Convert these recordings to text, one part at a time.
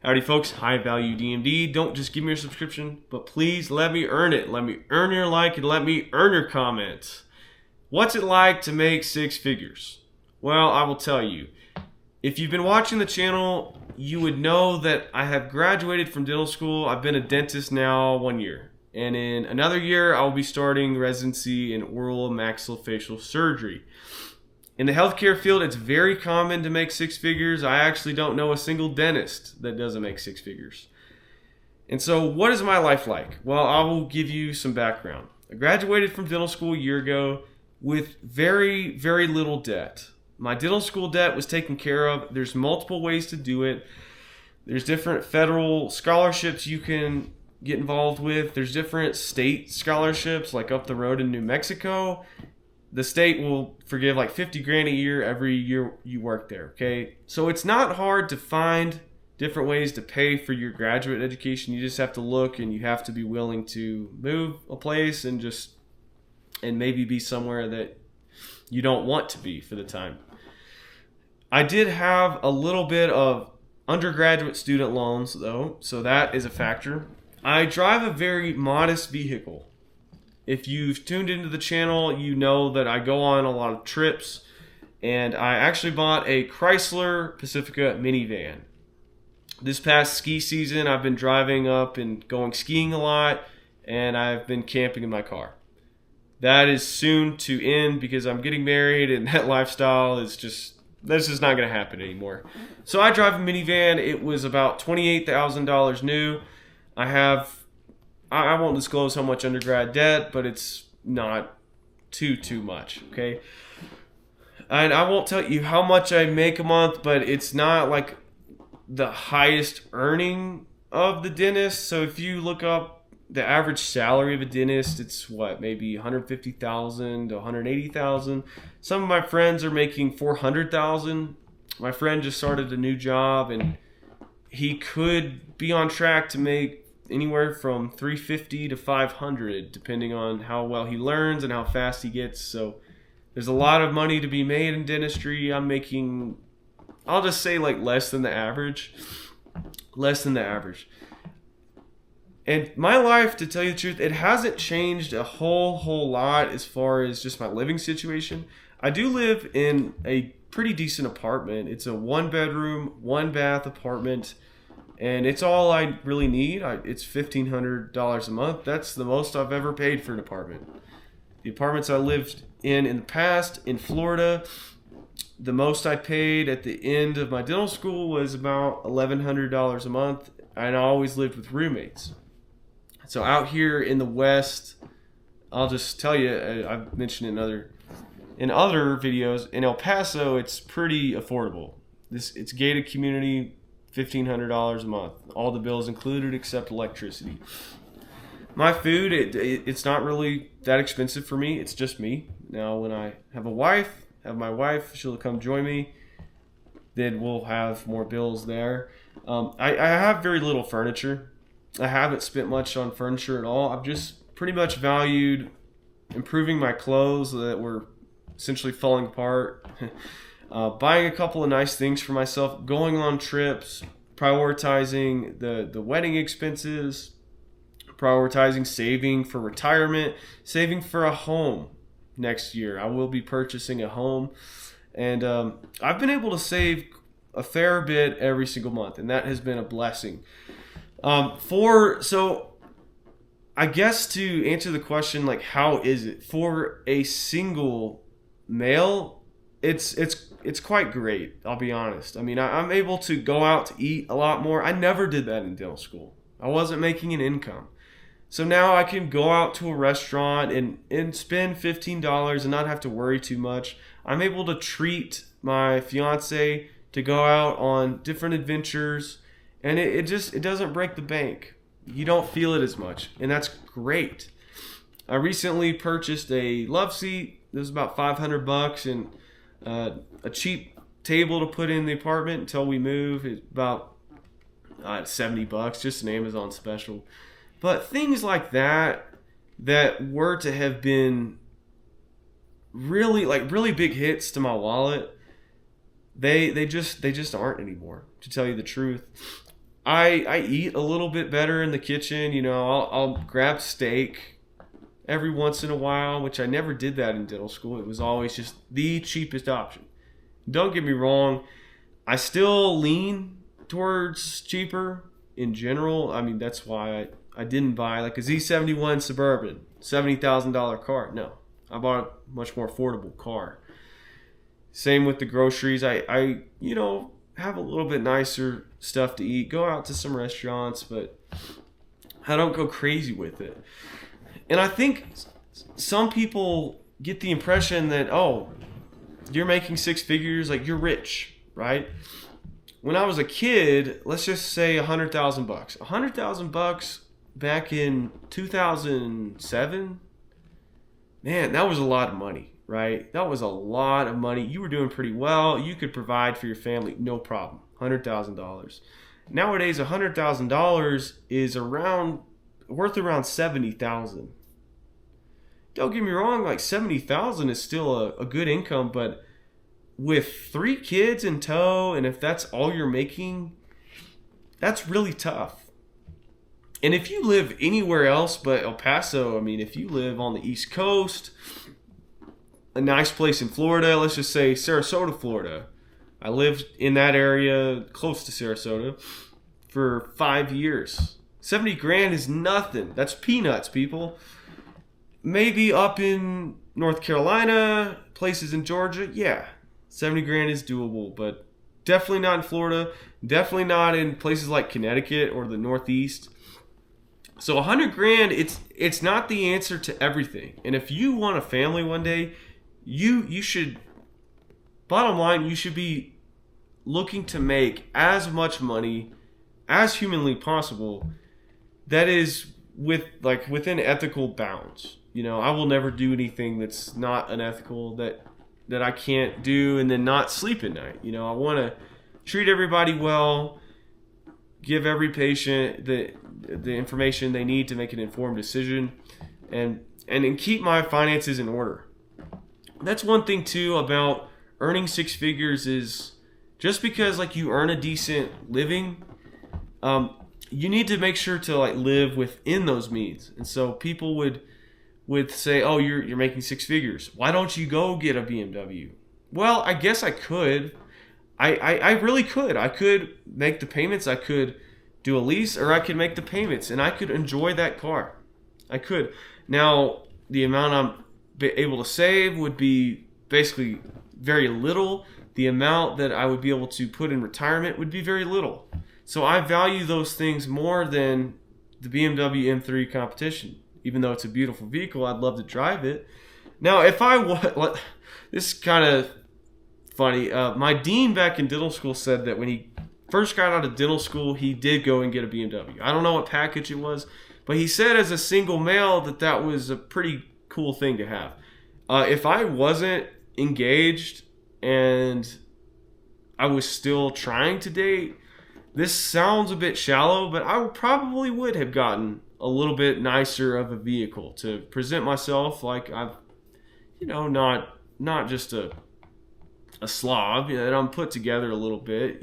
Howdy folks, high value DMD. Don't just give me your subscription, but please let me earn it. Let me earn your like and let me earn your comments. What's it like to make six figures? Well, I will tell you. If you've been watching the channel, you would know that I have graduated from dental school. I've been a dentist now 1 year. And in another year, I'll be starting residency in oral and maxillofacial surgery. In the healthcare field, it's very common to make six figures. I actually don't know a single dentist that doesn't make six figures. And so what is my life like? Well, I will give you some background. I graduated from dental school a year ago with very, very little debt. My dental school debt was taken care of. There's multiple ways to do it. There's different federal scholarships you can get involved with. There's different state scholarships, like up the road in New Mexico. The state will forgive like $50,000 a year every year you work there, okay? So it's not hard to find different ways to pay for your graduate education. You just have to look, and you have to be willing to move a place and maybe be somewhere that you don't want to be for the time. I did have a little bit of undergraduate student loans though, so that is a factor. I drive a very modest vehicle. If you've tuned into the channel, you know that I go on a lot of trips, and I actually bought a Chrysler Pacifica minivan. This past ski season, I've been driving up and going skiing a lot, and I've been camping in my car. That is soon to end because I'm getting married, and that lifestyle is that's just not going to happen anymore. So I drive a minivan. It was about $28,000 new. I won't disclose how much undergrad debt, but it's not too much, okay? And I won't tell you how much I make a month, but it's not like the highest earning of the dentist. So if you look up the average salary of a dentist, it's maybe $150,000 to $180,000. Some of my friends are making $400,000. My friend just started a new job, and he could be on track to make anywhere from $350 to $500, depending on how well he learns and how fast he gets. So there's a lot of money to be made in dentistry. I'm making, I'll just say, like less than the average. And my life, to tell you the truth, it hasn't changed a whole lot as far as just my living situation. I do live in a pretty decent apartment. It's a 1-bedroom, 1-bath apartment. And it's all I really need. It's $1,500 a month. That's the most I've ever paid for an apartment. The apartments I lived in the past in Florida, the most I paid at the end of my dental school was about $1,100 a month. And I always lived with roommates. So out here in the West, I'll just tell you, I've mentioned in other videos, in El Paso, it's pretty affordable. It's gated community. $1,500 a month. All the bills included except electricity. My food, it's not really that expensive for me. It's just me. Now, when I have my wife, she'll come join me. Then we'll have more bills there. I have very little furniture. I haven't spent much on furniture at all. I've just pretty much valued improving my clothes that were essentially falling apart. Buying a couple of nice things for myself, going on trips, prioritizing the wedding expenses, prioritizing saving for retirement, saving for a home next year. I will be purchasing a home, and I've been able to save a fair bit every single month, and that has been a blessing. So I guess to answer the question, like, how is it for a single male? It's quite great, I'll be honest. I mean, I'm able to go out to eat a lot more. I never did that in dental school. I wasn't making an income. So now I can go out to a restaurant and spend $15 and not have to worry too much. I'm able to treat my fiance to go out on different adventures, and it doesn't break the bank. You don't feel it as much, and that's great. I recently purchased a love seat. It was about $500, and a cheap table to put in the apartment until we move is about $70, just an Amazon special. But things like that were to have been really big hits to my wallet, they just aren't anymore, to tell you the truth. I eat a little bit better in the kitchen. You know, I'll grab steak every once in a while, which I never did that in dental school. It was always just the cheapest option. Don't get me wrong, I still lean towards cheaper in general. I mean, that's why I didn't buy like a Z71 Suburban, $70,000 car. No, I bought a much more affordable car. Same with the groceries. I have a little bit nicer stuff to eat. Go out to some restaurants, but I don't go crazy with it. And I think some people get the impression that, oh, you're making six figures, like you're rich, right? When I was a kid, let's just say $100,000. $100,000 back in 2007, man, that was a lot of money, right? That was a lot of money. You were doing pretty well. You could provide for your family, no problem. $100,000. Nowadays, $100,000 is worth around $70,000. Don't get me wrong, like $70,000 is still a good income, but with 3 kids in tow, and if that's all you're making, that's really tough. And if you live anywhere else but El Paso, I mean, if you live on the East Coast, a nice place in Florida, let's just say Sarasota, Florida. I lived in that area close to Sarasota for 5 years. 70 grand is nothing. That's peanuts, people. Maybe up in North Carolina, places in Georgia, yeah, 70 grand is doable, but definitely not in Florida, definitely not in places like Connecticut or the Northeast. So 100 grand, it's not the answer to everything. And if you want a family one day, you should, bottom line, you should be looking to make as much money as humanly possible that is within ethical bounds. You know, I will never do anything that's not unethical, that I can't do, and then not sleep at night. You know, I want to treat everybody well, give every patient the information they need to make an informed decision, and keep my finances in order. That's one thing too about earning six figures is just because like you earn a decent living, you need to make sure to like live within those means. And so people would say, oh, you're making six figures, why don't you go get a BMW? Well, I guess I could. I really could. I could make the payments. I could do a lease, or I could make the payments, and I could enjoy that car. I could. Now, the amount I'm able to save would be basically very little. The amount that I would be able to put in retirement would be very little. So I value those things more than the BMW M3 competition. Even though it's a beautiful vehicle, I'd love to drive it. Now, if I was, this is kind of funny. My dean back in dental school said that when he first got out of dental school, he did go and get a BMW. I don't know what package it was, but he said as a single male that was a pretty cool thing to have. If I wasn't engaged and I was still trying to date, this sounds a bit shallow, but I probably would have gotten a little bit nicer of a vehicle to present myself like I've, not just a slob, that I'm put together a little bit.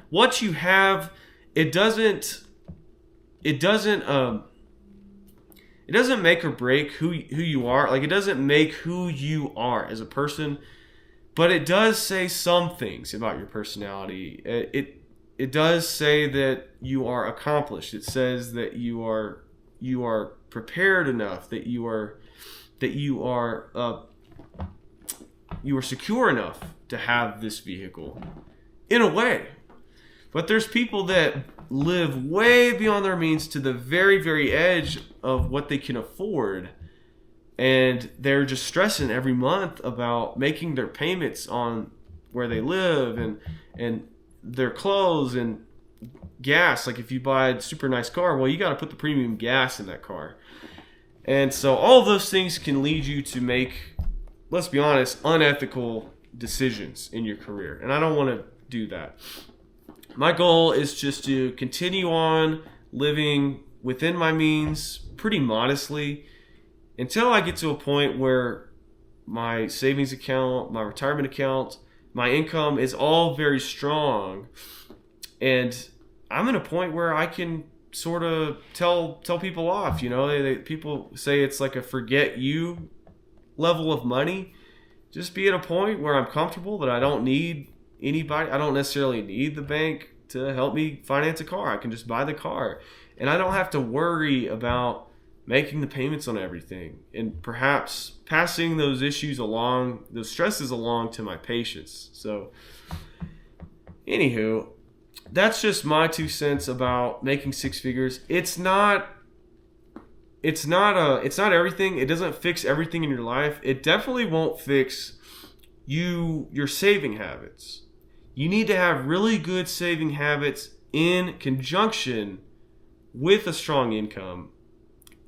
What you have, it doesn't make or break who you are. Like, it doesn't make who you are as a person, but it does say some things about your personality. It does say that you are accomplished. It says that you are prepared enough, that you are secure enough to have this vehicle in a way. But there's people that live way beyond their means to the very, very edge of what they can afford, and they're just stressing every month about making their payments on where they live and their clothes and gas. Like, if you buy a super nice car, well, you got to put the premium gas in that car. And so all of those things can lead you to make, let's be honest, unethical decisions in your career. And I don't want to do that. My goal is just to continue on living within my means pretty modestly until I get to a point where my savings account, my retirement account, my income is all very strong, and I'm in a point where I can sort of tell people off. You know, people say it's like a forget you level of money. Just be at a point where I'm comfortable that I don't need anybody. I don't necessarily need the bank to help me finance a car. I can just buy the car, and I don't have to worry about making the payments on everything, and perhaps passing those issues along, those stresses along to my patients. So anywho, that's just my 2 cents about making six figures. It's not everything. It doesn't fix everything in your life. It definitely won't fix your saving habits. You need to have really good saving habits in conjunction with a strong income,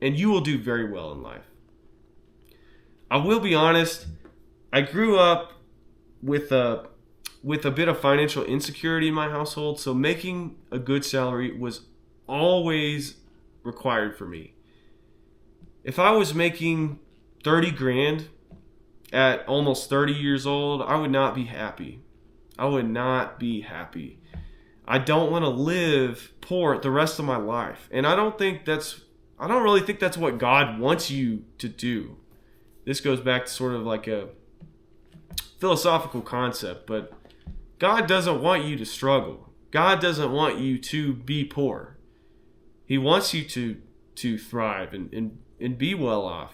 and you will do very well in life. I will be honest, I grew up with a bit of financial insecurity in my household, so making a good salary was always required for me. If I was making 30 grand at almost 30 years old, I would not be happy. I would not be happy. I don't want to live poor the rest of my life. And I don't really think that's what God wants you to do. This goes back to sort of like a philosophical concept, but God doesn't want you to struggle. God doesn't want you to be poor. He wants you to thrive and be well off.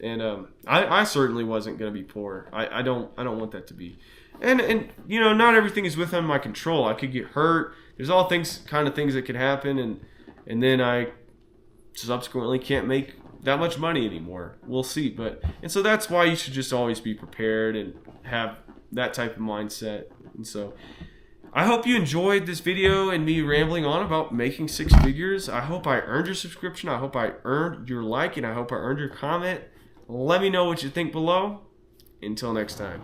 And I certainly wasn't going to be poor. I don't want that to be. And you know, not everything is within my control. I could get hurt. There's all things that could happen, and then I subsequently can't make that much money anymore. We'll see. And so that's why you should just always be prepared and have that type of mindset. And so I hope you enjoyed this video and me rambling on about making six figures. I hope I earned your subscription. I hope I earned your like, and I hope I earned your comment. Let me know what you think below. Until next time.